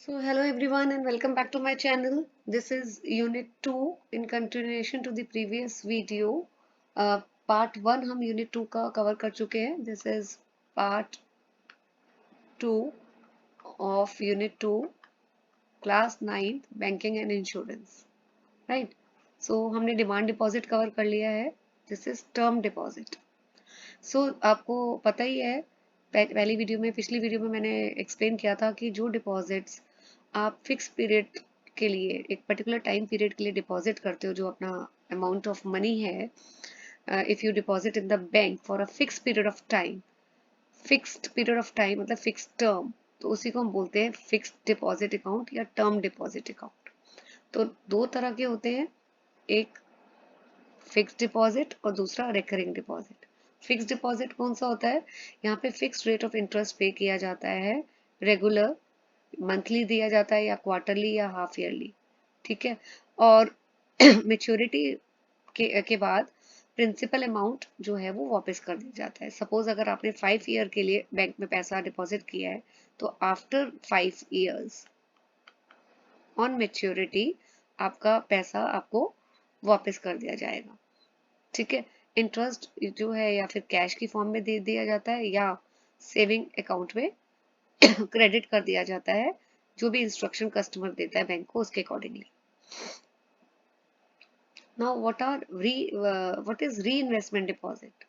So hello everyone and welcome back to my channel. This is unit 2 in continuation to the previous video. Part 1 हम unit 2 का cover कर चुके हैं. This is part 2 of unit 2 class 9 banking and insurance. Right? So हमने demand deposit cover कर लिया है. This is term deposit. So आपको पता ही है पहली वीडियो में पिछली वीडियो में मैंने एक्सप्लेन किया था कि जो डिपॉजिट्स आप फिक्स पीरियड के लिए एक पर्टिकुलर टाइम पीरियड के लिए डिपॉजिट करते हो जो अपना अमाउंट ऑफ मनी है if you deposit in the bank for a fix period of time fixed period of time मतलब फिक्स टर्म तो उसी को हम बोलते हैं फिक्स्ड डिपॉजिट अकाउंट या टर्म डिपॉजिट अकाउंट। तो दो तरह के होते हैं, एक फिक्स्ड डिपॉजिट और दूसरा रिकरिंग डिपॉजिट। फिक्स्ड डिपॉजिट कौन सा होता है? यहाँ पे फिक्स्ड रेट ऑफ इंटरेस्ट पे किया जाता है, रेगुलर मंथली दिया जाता है या क्वार्टरली या हाफ ईयरली, ठीक है। और मेच्योरिटी के बाद प्रिंसिपल अमाउंट जो है वो वापस कर दिया जाता है। सपोज अगर आपने 5 ईयर के लिए बैंक में पैसा डिपॉजिट किया है तो आफ्टर 5 ईयर्स ऑन मेच्योरिटी आपका पैसा आपको वापस कर दिया जाएगा, ठीक है। इंटरेस्ट जो है या फिर कैश की फॉर्म में दे दिया जाता है या सेविंग अकाउंट में क्रेडिट कर दिया जाता है, जो भी इंस्ट्रक्शन कस्टमर देता है बैंक को उसके अकॉर्डिंगली। नाउ व्हाट इज री इन्वेस्टमेंट डिपॉजिट?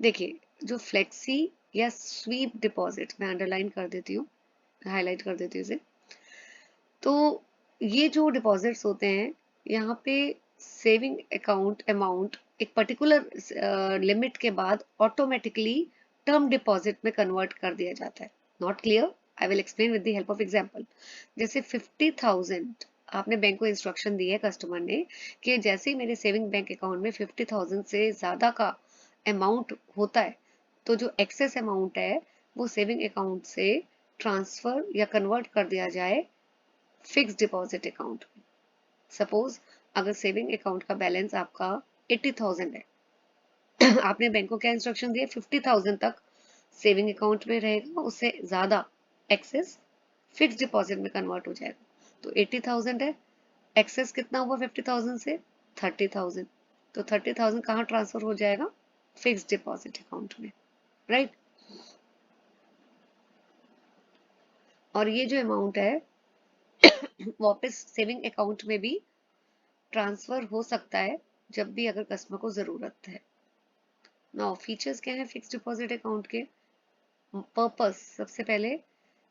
देखिए, जो फ्लेक्सी या स्वीप डिपॉजिट, मैं अंडरलाइन कर देती हूँ, हाईलाइट कर देती हूँ इसे। तो ये जो डिपॉजिट्स होते हैं यहाँ पे सेविंग अकाउंट अमाउंट एक पर्टिकुलर लिमिट के बाद ऑटोमेटिकली टर्म डिपॉजिट में कन्वर्ट कर दिया जाता है। Not clear? I will explain with the help of example. जैसे 50,000 आपने बैंक को इंस्ट्रक्शन दी है कस्टमर ने कि जैसे ही मेरे सेविंग बैंक अकाउंट में 50,000 से ज्यादा का अमाउंट होता है तो जो एक्सेस अमाउंट है वो सेविंग अकाउंट से ट्रांसफर या कन्वर्ट कर दिया जाए फिक्स्ड डिपॉजिट अकाउंट में। सपोज अगर सेविंग अकाउंट का बैलेंस आपका 80,000 है आपने बैंक को क्या इंस्ट्रक्शन दिया? 50,000 तक सेविंग अकाउंट में रहेगा, उससे ज्यादा एक्सेस फिक्स्ड डिपॉजिट में कन्वर्ट हो जाएगा। तो 80,000 है, एक्सेस कितना हुआ 50,000 से? 30,000। तो 30,000 कहाँ ट्रांसफर हो जाएगा? फिक्स्ड डिपॉजिट अकाउंट में, राइट। और ये जो अमाउंट है वापस सेविंग अकाउंट में भी ट्रांसफर हो सकता है जब भी अगर कस्टमर को जरूरत है। नाउ फीचर्स क्या है फिक्स्ड डिपॉजिट अकाउंट के? पर्पस सबसे पहले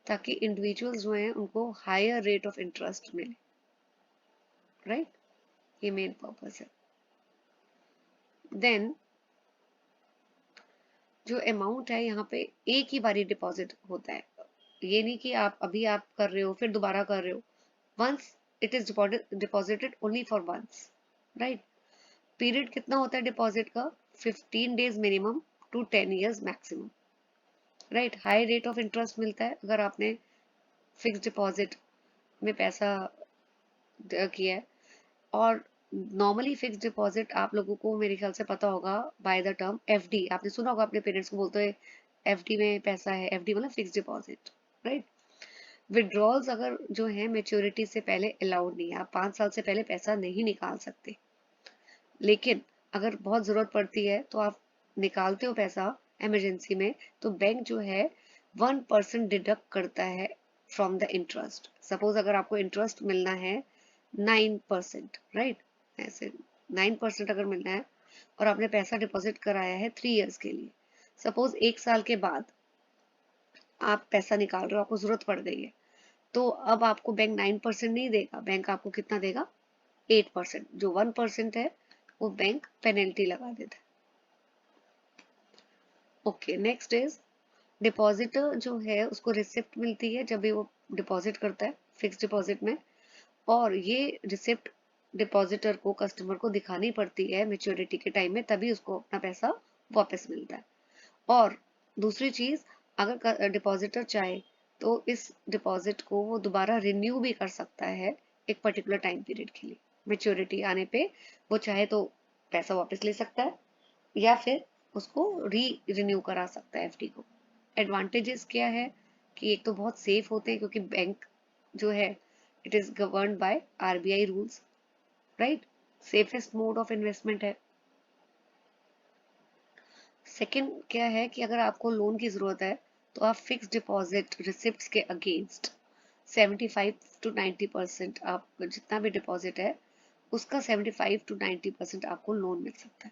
ताकि इंडिविजुअल्स जो हैं उनको हायर रेट ऑफ इंटरेस्ट मिले, राइट, ये मेन पर्पस है। देन जो अमाउंट है यहाँ पे एक ही बारी डिपॉजिट होता है, ये नहीं कि आप अभी आप कर रहे हो फिर दोबारा कर रहे हो। Once it is deposited only for once, right. Period कितना होता है डिपॉजिट का? 15 days minimum to 10 years maximum, right. High rate of interest मिलता है अगर आपने फिक्स डिपॉजिट में पैसा किया है। और नॉर्मली फिक्स डिपॉजिट आप लोगों को मेरे ख्याल से पता होगा बाय द टर्म एफडी, आपने सुना होगा, अपने पेरेंट्स को बोलते हैं एफडी में पैसा है, एफडी मतलब फिक्स डिपॉजिट, राइट। विड्रॉल्स अगर जो है मेच्योरिटी से पहले अलाउड नहीं है, आप 5 साल से पहले पैसा नहीं निकाल सकते। लेकिन अगर बहुत जरूरत पड़ती है तो आप निकालते हो पैसा इमरजेंसी में, तो बैंक जो है 1% डिडक्ट करता है फ्रॉम द इंटरेस्ट। सपोज अगर आपको इंटरेस्ट मिलना है 9%, राइट, ऐसे 9% अगर मिलना है और आपने पैसा डिपॉजिट कराया है 3 इयर्स के लिए, सपोज 1 साल के बाद आप पैसा निकाल रहे हो, आपको जरूरत पड़ गई है, तो अब आपको बैंक 9% नहीं देगा, बैंक आपको कितना देगा? 8%। जो 1% है वो बैंक पेनल्टी लगा देता है। ओके, नेक्स्ट इज डिपॉजिटर जो है उसको रिसिप्ट मिलती है जब भी वो डिपॉजिट करता है फिक्स डिपॉजिट में, और ये रिसिप्ट डिपॉजिटर को कस्टमर को दिखानी पड़ती है मेच्योरिटी के टाइम में, तभी उसको अपना पैसा वापस मिलता है। और दूसरी चीज, अगर डिपॉजिटर चाहे तो इस डिपॉजिट को वो दोबारा रिन्यू भी कर सकता है एक पर्टिकुलर टाइम पीरियड के लिए। मेच्योरिटी आने पे वो चाहे तो पैसा वापस ले सकता है या फिर उसको रिन्यू करा सकता है एफडी को। एडवांटेजेस क्या है कि एक तो बहुत सेफ होते हैं क्योंकि बैंक जो है it is governed by RBI rules, right. Safest mode of investment है। सेकंड क्या है कि अगर आपको लोन की जरूरत है तो आप फिक्स डिपॉजिट रिसिप्ट्स के अगेंस्ट 75 to 90% आप जितना भी डिपॉजिट है उसका 75 to 90% आपको लोन मिल सकता है।